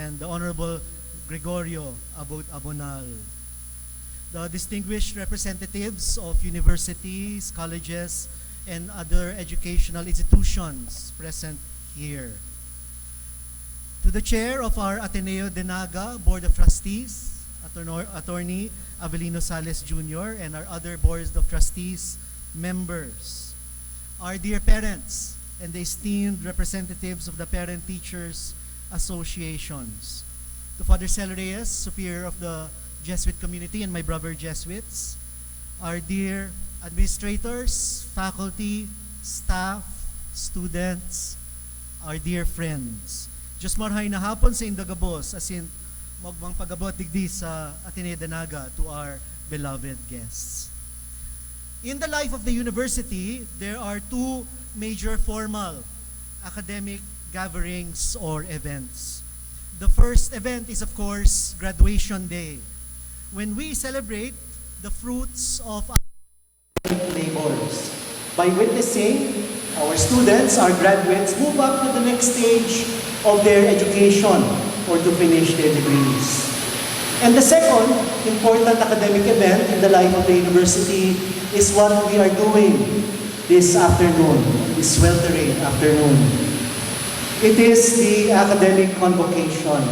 and the Honorable Gregorio Abonal. The distinguished representatives of universities, colleges, and other educational institutions present here. To the chair of our Ateneo de Naga Board of Trustees, Attorney Avelino Sales Jr., and our other boards of trustees members, our dear parents, and the esteemed representatives of the parent-teachers associations, to Father Cel Reyes, Superior of the Jesuit community, and my brother Jesuits, our dear administrators, faculty, staff, students, our dear friends. Diyos marhay na hapon sa indagabos, as in magmang pagabot digdi sa Ateneo de Naga to our beloved guests. In the life of the university, there are two major formal academic gatherings or events. The first event is, of course, Graduation Day, when we celebrate the fruits of our labors. By witnessing our students, our graduates, move up to the next stage of their education or to finish their degrees. And the second important academic event in the life of the university is what we are doing this afternoon, this sweltering afternoon. It is the academic convocation,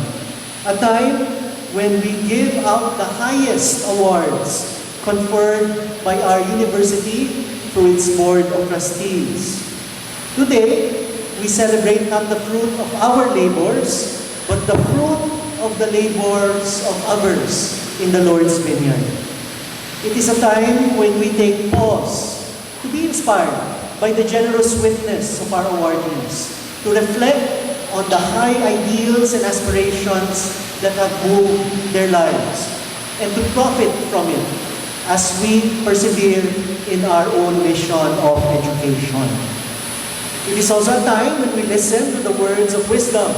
a time when we give out the highest awards conferred by our university through its board of trustees. Today, we celebrate not the fruit of our labors, but the fruit of the labors of others in the Lord's vineyard. It is a time when we take pause to be inspired by the generous witness of our awardees, to reflect on the high ideals and aspirations that have moved their lives, and to profit from it as we persevere in our own mission of education. It is also a time when we listen to the words of wisdom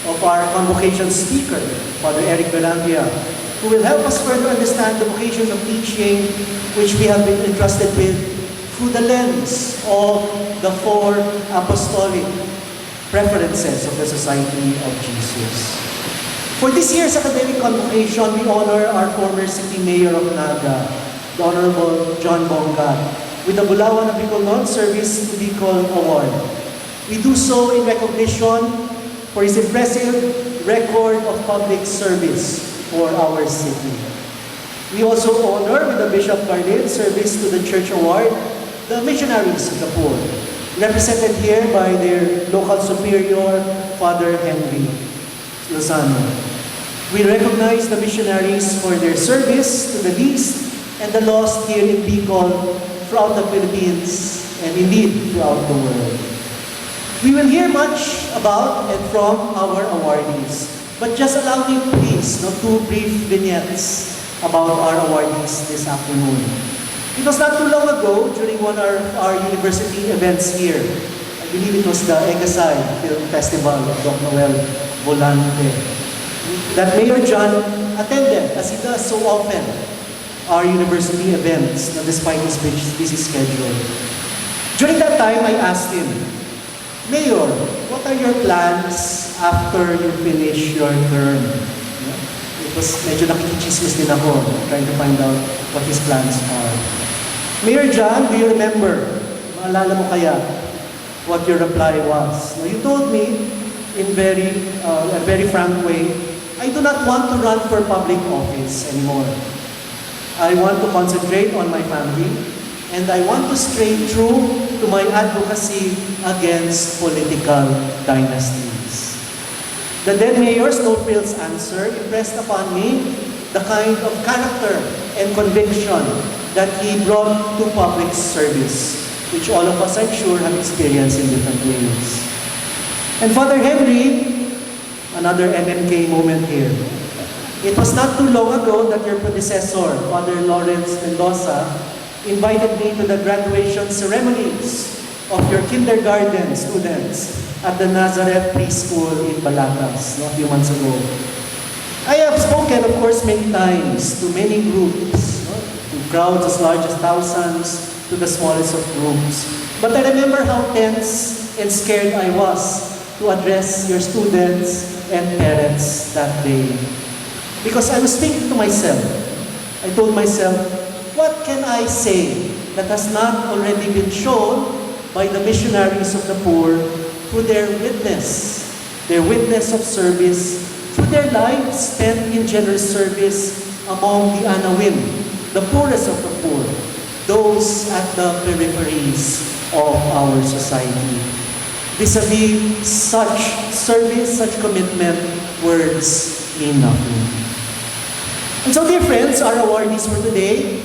of our convocation speaker, Father Eric Belandia, who will help us further understand the vocation of teaching which we have been entrusted with through the lens of the four apostolic preferences of the Society of Jesus. For this year's academic convocation, we honor our former city mayor of Naga, the Honorable John Bongat, with the Bulawan of Bicol Non-Service to Bicol Award. We do so in recognition for his impressive record of public service for our city. We also honor with the Bishop Carlin Service to the Church Award the missionaries of the poor, represented here by their local superior, Father Henry Lozano. We recognize the missionaries for their service to the least and the lost here in Bicol, throughout the Philippines, and indeed throughout the world. We will hear much about and from our awardees, but just allow me please two brief vignettes about our awardees this afternoon. It was not too long ago, during one of our university events here, I believe it was the Egasay Film Festival of Dr. Noel Volante, that Mayor John attended, as he does so often, our university events, despite his busy schedule. During that time, I asked him, Mayor, what are your plans after you finish your term? It was medyo nakikichismis din ako, trying to find out what his plans are. Mayor John, do you remember? Maalala mo kaya what your reply was? Now, you told me in a very frank way, I do not want to run for public office anymore. I want to concentrate on my family, and I want to stay true to my advocacy against political dynasties. The then Mayor's no-frills answer impressed upon me the kind of character and conviction that he brought to public service, which all of us, I'm sure, have experienced in different ways. And Father Henry, another MMK moment here. It was not too long ago that your predecessor, Father Lawrence Mendoza, invited me to the graduation ceremonies of your kindergarten students at the Nazareth Preschool in Balatas a few months ago. I have spoken, of course, many times to many groups, to crowds as large as thousands, to the smallest of groups. But I remember how tense and scared I was to address your students and parents that day. Because I was thinking to myself, I told myself, what can I say that has not already been shown by the missionaries of the poor through their witness of service, through their lives spent in generous service among the anawim, the poorest of the poor, those at the peripheries of our society. Vis-a-vis such service, such commitment, words mean nothing. And so, dear friends, our awardees for today,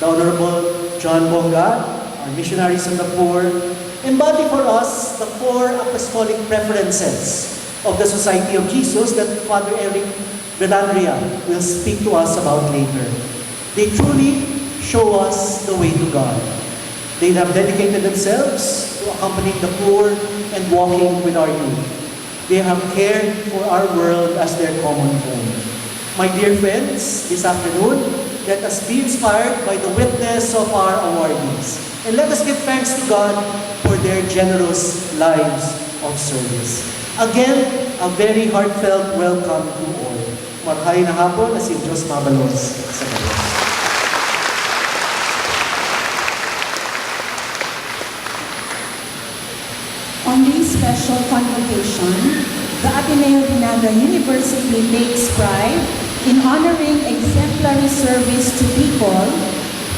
the Honorable John Bonga, our missionaries of the poor, embody for us the four apostolic preferences of the Society of Jesus that Father Eric Belandria will speak to us about later. They truly show us the way to God. They have dedicated themselves to accompanying the poor and walking with our youth. They have cared for our world as their common home. My dear friends, this afternoon, let us be inspired by the witness of our awardees. And let us give thanks to God for their generous lives of service. Again, a very heartfelt welcome to all. Marhay na hapon na si Diyos mabalos sa kayo. On this special convocation, the Ateneo de Naga University takes pride in honoring exemplary service to people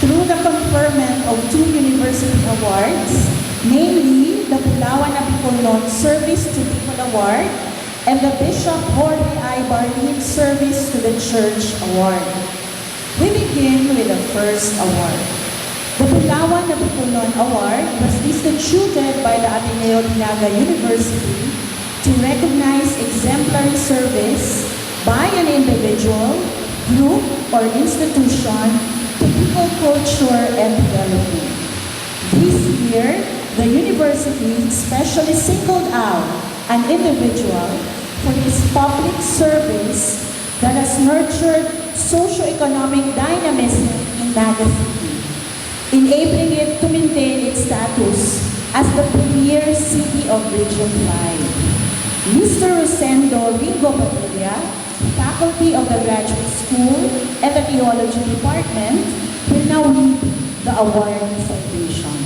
through the conferment of two university awards, namely the Pulawan Abicolon Service to People Award and the Bishop Jorge I. Barlin Service to the Church Award. We begin with the first award. The Pulawan Abicolon Award was instituted by the Ateneo de Naga University to recognize exemplary service by an individual, group, or institution to people, culture, and development. This year, the university specially singled out an individual for his public service that has nurtured socio-economic dynamism in Naga City, enabling it to maintain its status as the premier city of Region 5. Mr. Rosendo Ringo Padilla, faculty of the Graduate School and the Theology Department, will now lead the award citation.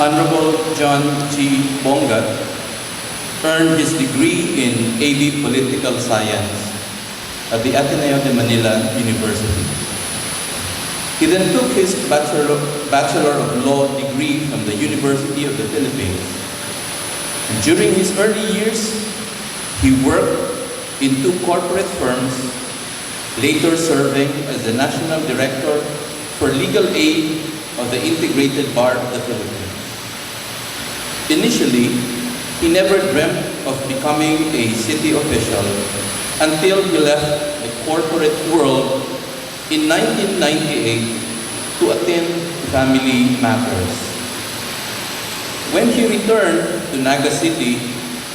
Honorable John G. Bonga earned his degree in A.B. Political Science at the Ateneo de Manila University. He then took his Bachelor of Law degree from the University of the Philippines. And during his early years, he worked in two corporate firms, later serving as the National Director for Legal Aid of the Integrated Bar of the Philippines. Initially, he never dreamt of becoming a city official until he left the corporate world in 1998 to attend family matters. When he returned to Naga City,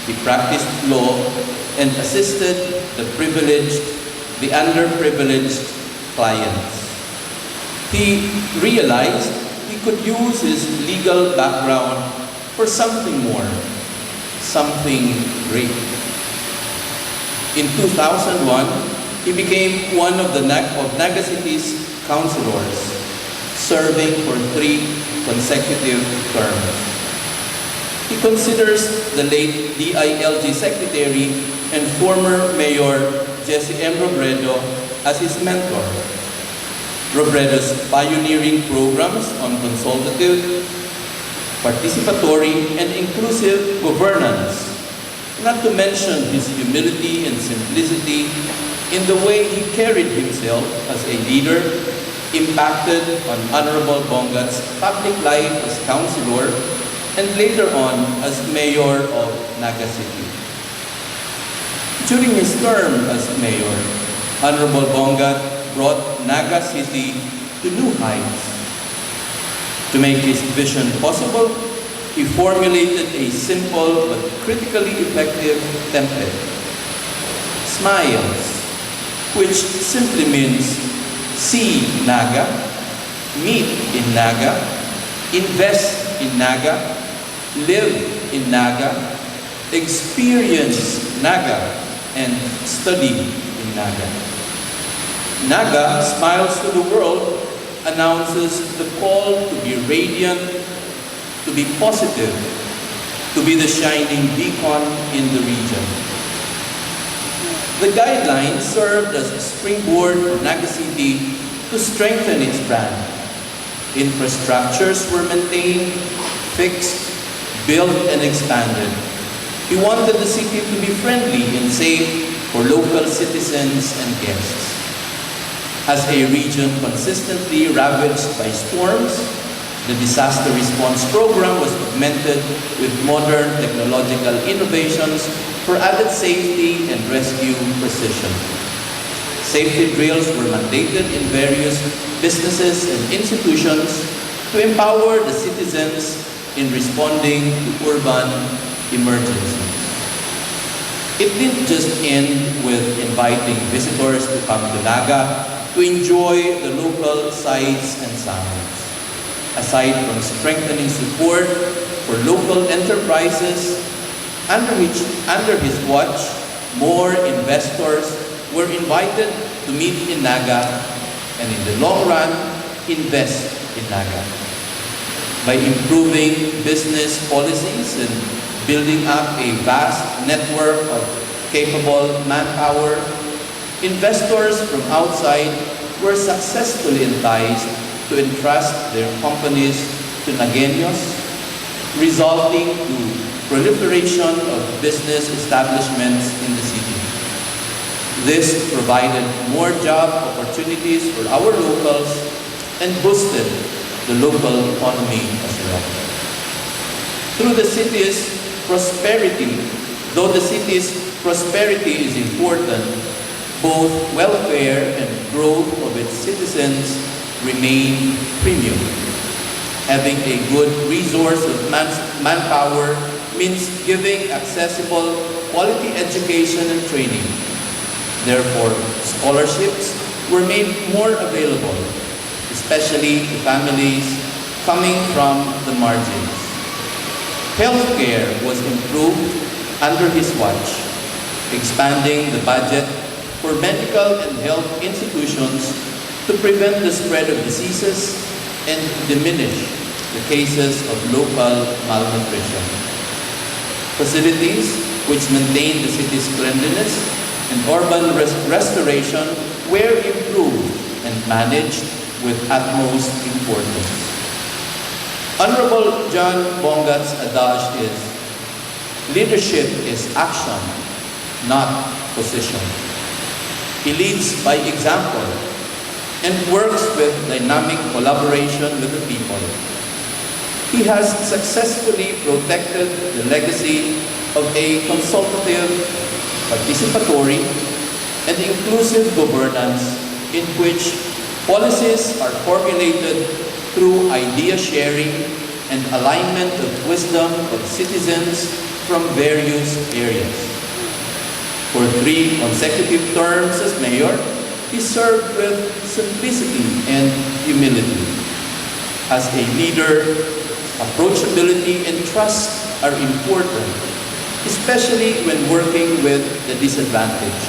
he practiced law and assisted the privileged, the underprivileged clients. He realized he could use his legal background for something more, something great. In 2001, he became one of Naga City's councilors, serving for 3 consecutive terms. He considers the late DILG Secretary and former Mayor Jesse M. Robredo as his mentor. Robredo's pioneering programs on consultative, participatory, and inclusive governance, not to mention his humility and simplicity in the way he carried himself as a leader, impacted on Honorable Bonga's public life as councilor and later on as mayor of Naga City. During his term as mayor, Honorable Bonga brought Naga City to new heights. To make his vision possible, he formulated a simple but critically effective template. SMILES, which simply means see Naga, meet in Naga, invest in Naga, live in Naga, experience Naga, and study in Naga. Naga, Smiles to the World, announces the call to be radiant, to be positive, to be the shining beacon in the region. The guidelines served as a springboard for Naga City to strengthen its brand. Infrastructures were maintained, fixed, built, and expanded. He wanted the city to be friendly and safe for local citizens and guests. As a region consistently ravaged by storms, the disaster response program was augmented with modern technological innovations for added safety and rescue precision. Safety drills were mandated in various businesses and institutions to empower the citizens in responding to urban emergencies. It didn't just end with inviting visitors to come to Naga to enjoy the local sights and sounds. Aside from strengthening support for local enterprises, under his watch, more investors were invited to meet in Naga and in the long run, invest in Naga. By improving business policies and building up a vast network of capable manpower, investors from outside were successfully enticed to entrust their companies to Nagueños, resulting to proliferation of business establishments in the city. This provided more job opportunities for our locals and boosted the local economy as well. Though the city's prosperity is important, both welfare and growth of its citizens remain premium. Having a good resource of manpower means giving accessible quality education and training. Therefore, scholarships were made more available, especially to families coming from the margins. Healthcare was improved under his watch, expanding the budget for medical and health institutions to prevent the spread of diseases and diminish the cases of local malnutrition. Facilities which maintain the city's cleanliness and urban restoration were improved and managed with utmost importance. Honorable John Bongat's adage is, leadership is action, not position. He leads by example and works with dynamic collaboration with the people. He has successfully protected the legacy of a consultative, participatory, and inclusive governance in which policies are formulated through idea sharing and alignment of wisdom of citizens from various areas. For 3 consecutive terms as mayor, he served with simplicity and humility. As a leader, approachability and trust are important, especially when working with the disadvantaged.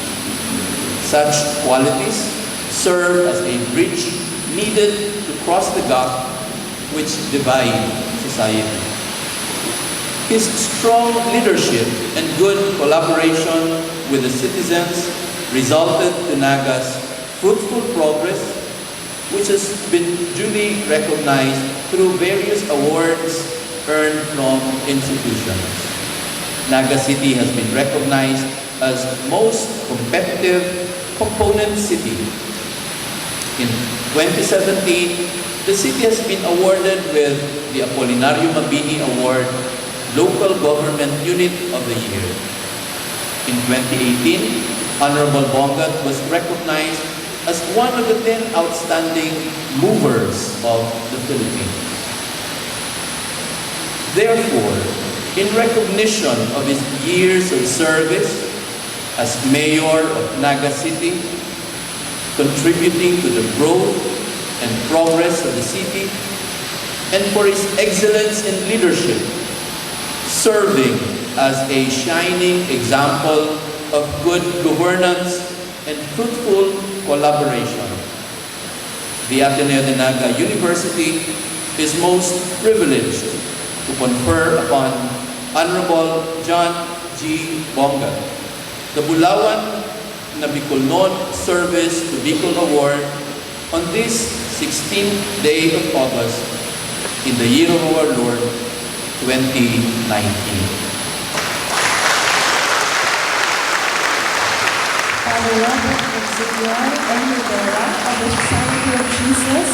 Such qualities serve as a bridge needed to cross the gap which divide society. His strong leadership and good collaboration with the citizens resulted in Naga's fruitful progress, which has been duly recognized through various awards earned from institutions. Naga City has been recognized as most competitive component city. In 2017, the city has been awarded with the Apolinario Mabini Award, Local Government Unit of the Year. In 2018, Honorable Bongat was recognized as one of the 10 outstanding movers of the Philippines. Therefore, in recognition of his years of service as mayor of Naga City, contributing to the growth and progress of the city, and for his excellence in leadership, serving as a shining example of good governance and fruitful collaboration. The Ateneo de Naga University is most privileged to confer upon Honorable John G. Bonga the Bulawan na Bicolnon Service to Bicol Award on this 16th day of August in the year of our Lord, 2019. Father Robert Xavier M. Rivera of the Society of Jesus,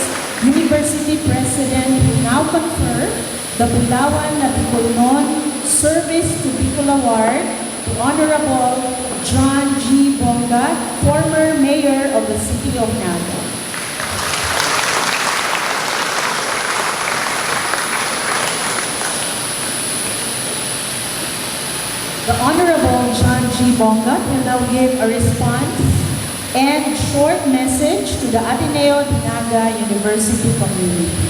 University President, will now confer the Bulawan na Bicolnon Service to Bicol Award to Honorable John G. Bonga, former Mayor of the City of Naga. The Honorable John G. Bonga will now give a response and short message to the Ateneo de Naga University community.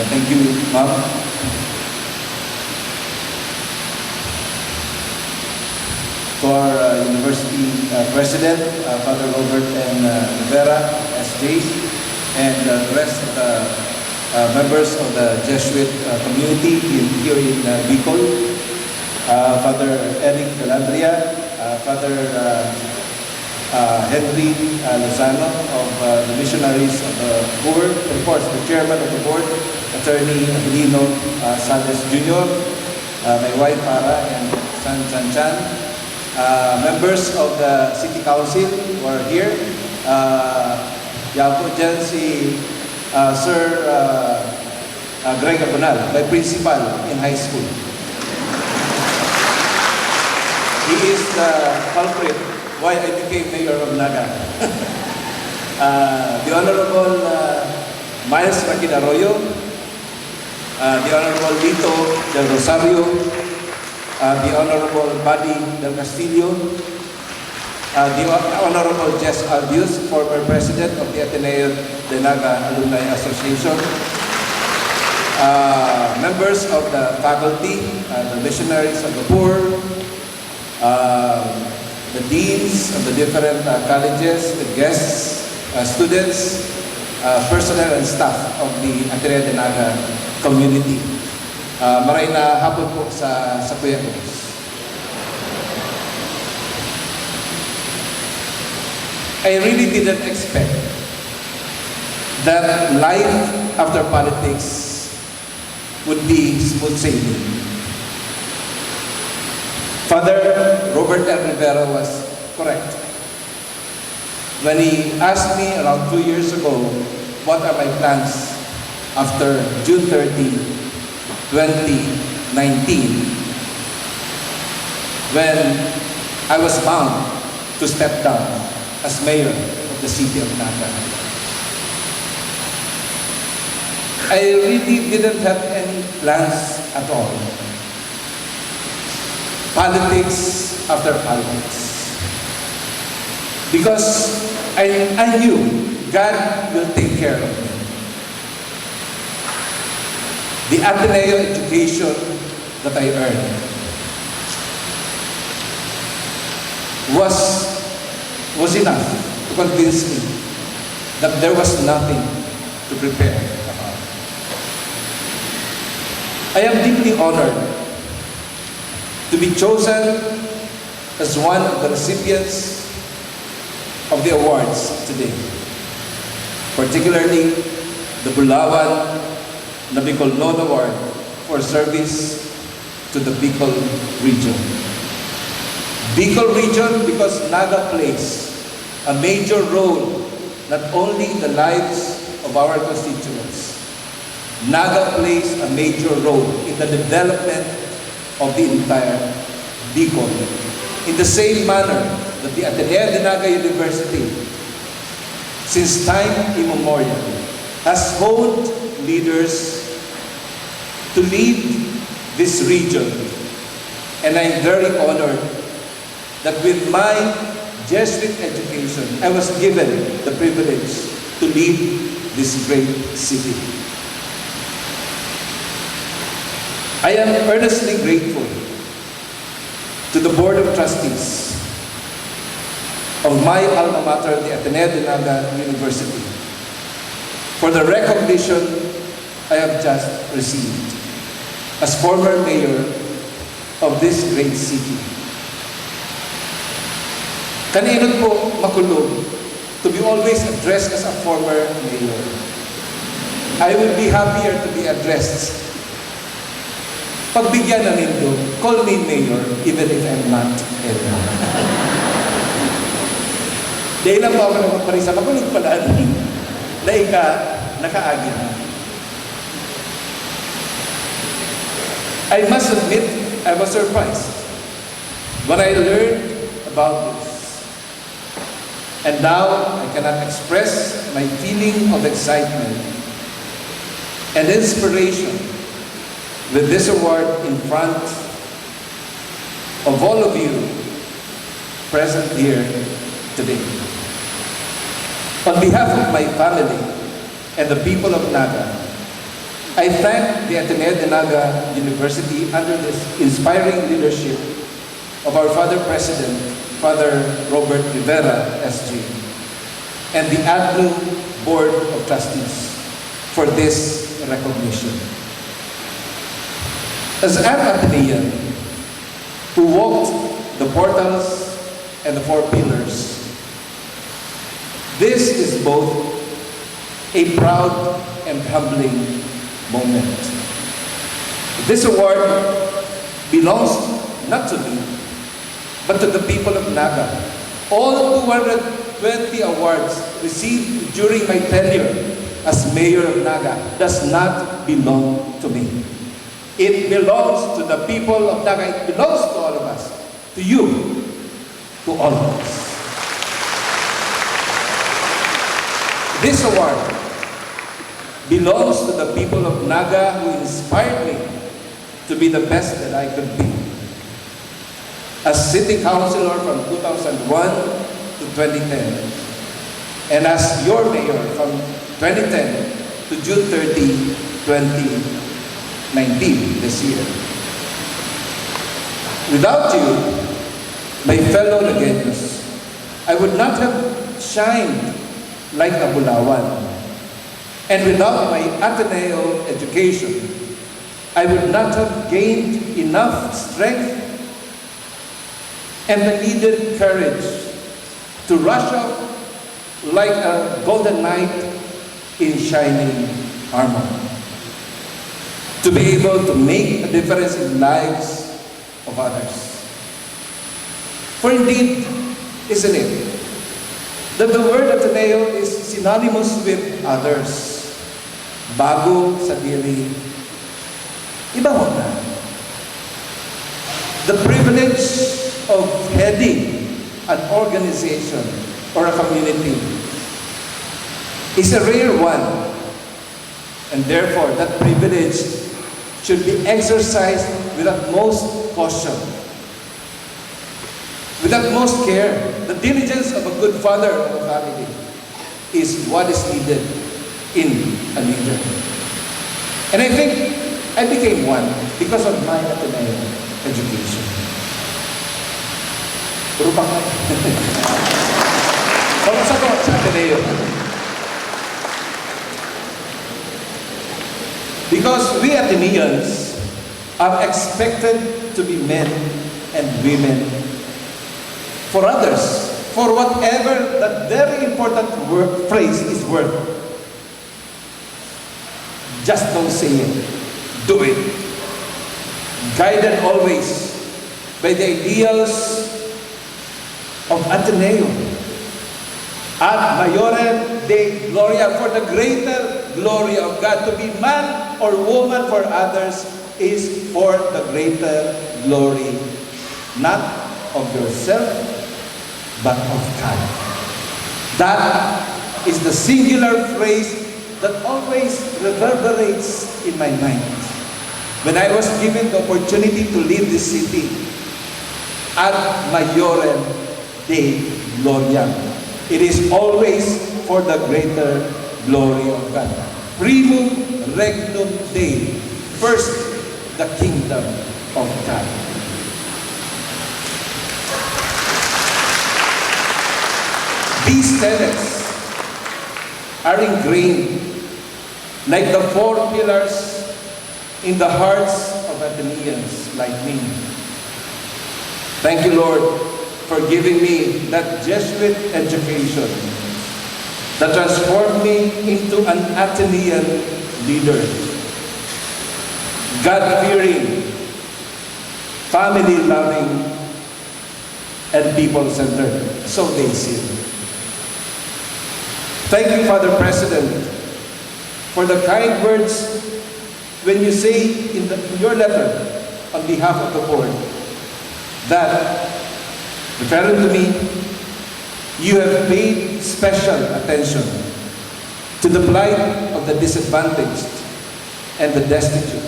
Thank you, ma'am. To our university president, Father Robert N. Rivera, SJ, and the rest of the members of the Jesuit community here in Bicol, Father Eric Galandria, Father Henry Lozano of the Missionaries of the Poor, of course, the chairman of the board, Attorney Aquilino Sales Jr., my wife Farah and son Chan Chan, members of the City Council who are here. Yan po dyan si Sir Greg Abonal, my principal in high school. He is the culprit why I became mayor of Naga. The Honorable Miles Raquel-Arroyo, the Honorable Lito del Rosario, the Honorable Buddy del Castillo, the Honorable Jess Albius, former President of the Ateneo de Naga Alumni Association, members of the faculty, the missionaries of the poor, the deans of the different colleges, the guests, students, personnel and staff of the Ateneo de Naga community. Maray na hapon po sa Kuya Cruz. I really didn't expect that life after politics would be smooth sailing. Father Robert L. Rivera was correct when he asked me around 2 years ago, what are my plans after June 30, 2019, when I was bound to step down as mayor of the city of Naga. I really didn't have any plans at all. Politics after politics. Because I knew God will take care of me. The Ateneo education that I earned was enough to convince me that there was nothing to prepare about. I am deeply honored to be chosen as one of the recipients of the awards today, particularly the Bulawan na Bicolnon Award for service to the Bicol region. Bicol region because Naga plays a major role not only in the lives of our constituents. Naga plays a major role in the development of the entire Bicol. In the same manner that the Ateneo de Naga University, since time immemorial, has honed leaders to lead this region. And I'm very honored that with my Jesuit education, I was given the privilege to lead this great city. I am earnestly grateful to the Board of Trustees of my alma mater, the Ateneo de Naga University, for the recognition I have just received as former mayor of this great city. Kaninot po makulog to be always addressed as a former mayor. I would be happier to be addressed. Pagbigyan na nindo, call me mayor even if I'm not anymore. Dahil lang po ako nagpaparisa, makulog pala na nakaagi na. I must admit, I was surprised when I learned about this. And now, I cannot express my feeling of excitement and inspiration with this award in front of all of you present here today. On behalf of my family and the people of Naga, I thank the Ateneo de Naga University under this inspiring leadership of our Father President, Father Robert Rivera, SG, and the ADNU Board of Trustees for this recognition. As an Atenean who walked the portals and the four pillars, this is both a proud and humbling moment. This award belongs not to me, but to the people of Naga. All 220 awards received during my tenure as mayor of Naga does not belong to me. It belongs to the people of Naga. It belongs to all of us, to you, to all of us. This award belongs to the people of Naga who inspired me to be the best that I could be. As city councilor from 2001 to 2010, and as your mayor from 2010 to June 30, 2019, this year. Without you, my fellow Nagueños, I would not have shined like a Bulawan. And without my Ateneo education, I would not have gained enough strength and the needed courage to rush up like a golden knight in shining armor, to be able to make a difference in lives of others. For indeed, isn't it, that the word Ateneo is synonymous with others. Bago sa dili, iba mo na. The privilege of heading an organization or a community is a rare one, and therefore that privilege should be exercised with utmost caution, with utmost care. The diligence of a good father of a family is what is needed in a leader. And I think I became one because of my Ateneo education. Puro pa kayo. Kamusta ko sa Ateneo? Because we Ateneans are expected to be men and women for others, for whatever that very important phrase is worth. Just don't say it, do it. Guided always by the ideals of Ateneo. Ad Maiorem Dei Gloria, for the greater glory of God. To be man or woman for others is for the greater glory, not of yourself, but of God. That is the singular phrase that always reverberates in my mind. When I was given the opportunity to lead this city, ad maiorem Dei gloriam. It is always for the greater glory of God. Primum regnum Dei. First, the kingdom of God. These tenets are ingrained like the four pillars in the hearts of Athenians like me. Thank you, Lord, for giving me that Jesuit education that transformed me into an Athenian leader. God-fearing, family-loving, and people-centered. So they say. Thank you, Father President, for the kind words when you say in your letter on behalf of the board that, referring to me, you have paid special attention to the plight of the disadvantaged and the destitute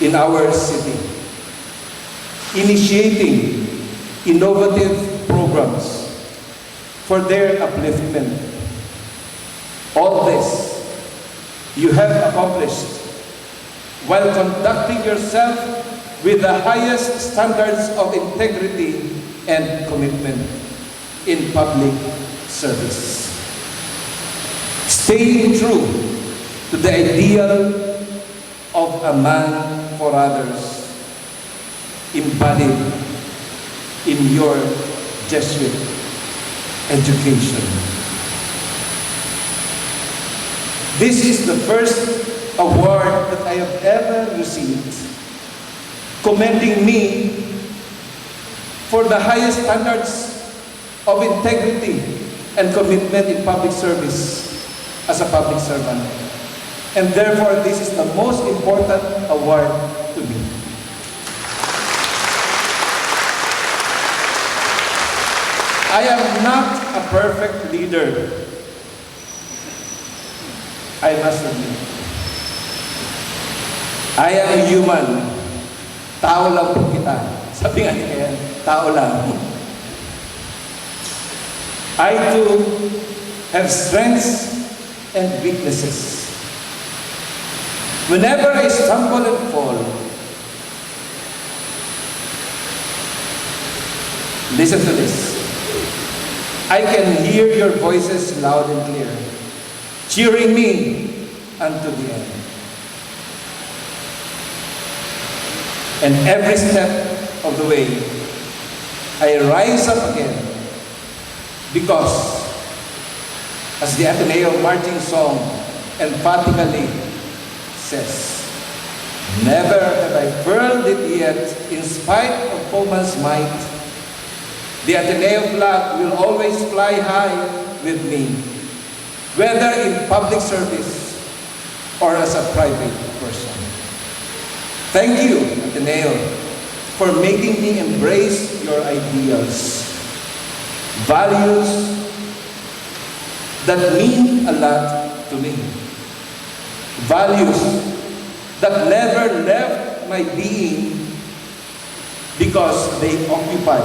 in our city, initiating innovative programs for their upliftment. All this you have accomplished while conducting yourself with the highest standards of integrity and commitment in public service. Staying true to the ideal of a man for others embodied in your Jesuit education. This is the first award that I have ever received, commending me for the highest standards of integrity and commitment in public service as a public servant. And therefore, this is the most important award to me. I am not a perfect leader, I must admit. I am human. Tao lang po kita. Sabi nga niya, tao lang. I too have strengths and weaknesses. Whenever I stumble and fall, listen to this. I can hear your voices loud and clear, cheering me unto the end. And every step of the way, I rise up again because, as the Ateneo marching song emphatically says, never have I furled it yet in spite of foeman's might. The Ateneo flag will always fly high with me, whether in public service or as a private person. Thank you, Ateneo, for making me embrace your ideals, values that mean a lot to me, values that never left my being because they occupy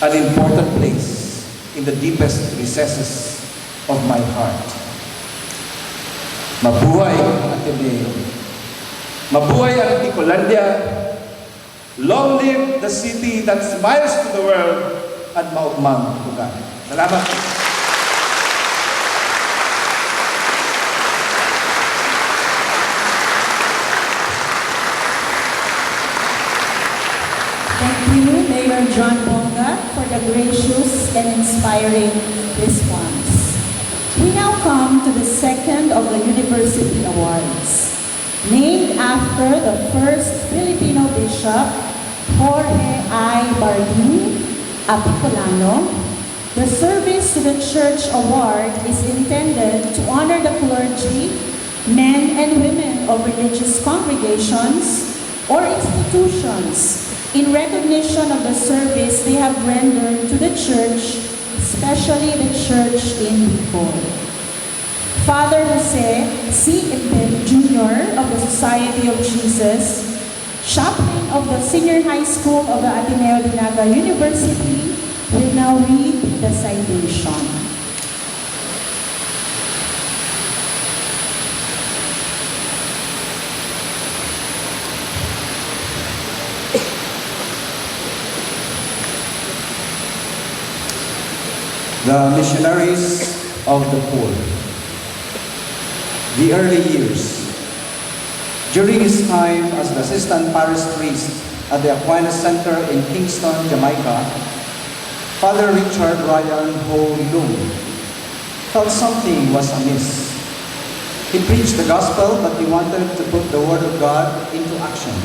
an important place in the deepest recesses of my heart. Mabuhay ang Ateneo. Mabuhay ang Bicolandia. Long live the city that smiles to the world at maugmang lugar. Salamat. Thank you, Mayor John Bonga, for the gracious and inspiring response. We now come to the second of the University Awards. Named after the first Filipino bishop, Jorge I. Bardin, a Bicolano, the Service to the Church Award is intended to honor the clergy, men and women of religious congregations or institutions in recognition of the service they have rendered to the church, especially the church in Bicol. Father Jose C. Impel Jr. of the Society of Jesus, chaplain of the Senior High School of the Ateneo de Naga University, will now read the citation. The missionaries of the poor. The early years. During his time as the assistant parish priest at the Aquinas Center in Kingston, Jamaica, Father Richard Ryan Ho Lung felt something was amiss. He preached the gospel, but he wanted to put the word of God into action,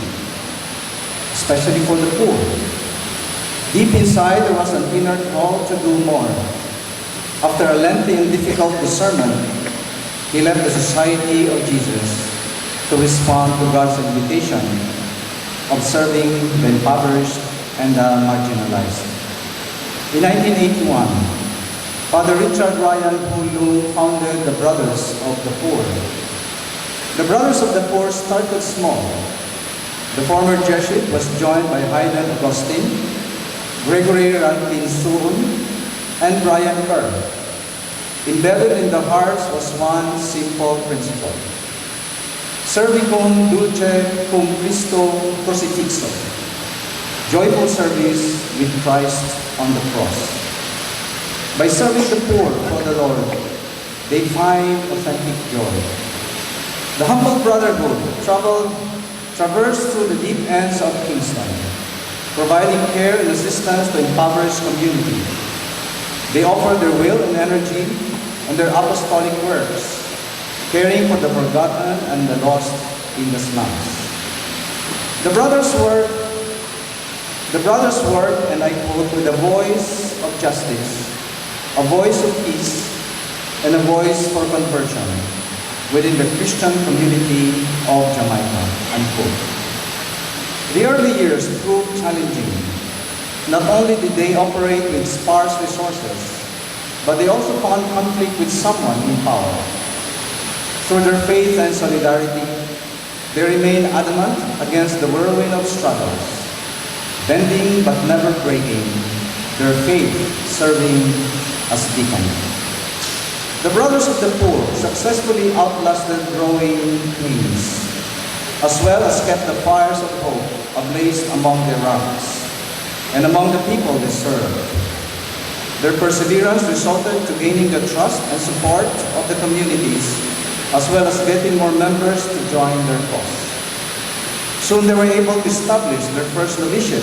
especially for the poor. Deep inside, there was an inner call to do more. After a lengthy and difficult discernment, he left the Society of Jesus to respond to God's invitation of serving the impoverished and the marginalized. In 1981, Father Richard Ryan Hulu founded the Brothers of the Poor. The Brothers of the Poor started small. The former Jesuit was joined by Hayden Augustine, Gregory Rankin Suun, and Brian Kerr. Embedded in the hearts was one simple principle: Servicum dulce cum Christo crucifixo. Joyful service with Christ on the cross. By serving the poor for the Lord, they find authentic joy. The humble brotherhood traversed through the deep ends of Kingston, providing care and assistance to impoverished community. They offer their will and energy and their apostolic works, caring for the forgotten and the lost in the slums. The brothers work, and I quote, with a voice of justice, a voice of peace, and a voice for conversion within the Christian community of Jamaica, unquote. The early years proved challenging. Not only did they operate with sparse resources, but they also found conflict with someone in power. Through their faith and solidarity, they remained adamant against the whirlwind of struggles, bending but never breaking, their faith serving as beacon. The Brothers of the Poor successfully outlasted growing flames, as well as kept the fires of hope ablaze among their ranks and among the people they served. Their perseverance resulted to gaining the trust and support of the communities, as well as getting more members to join their cause. Soon they were able to establish their first novitiate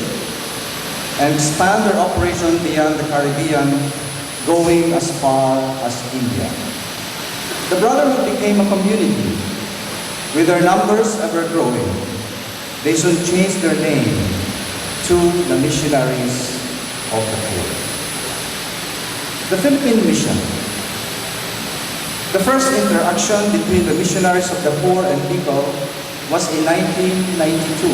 and expand their operation beyond the Caribbean, going as far as India. The Brotherhood became a community, with their numbers ever growing. They soon changed their name to the Missionaries of the Poor. The Philippine Mission. The first interaction between the Missionaries of the Poor and Bicol was in 1992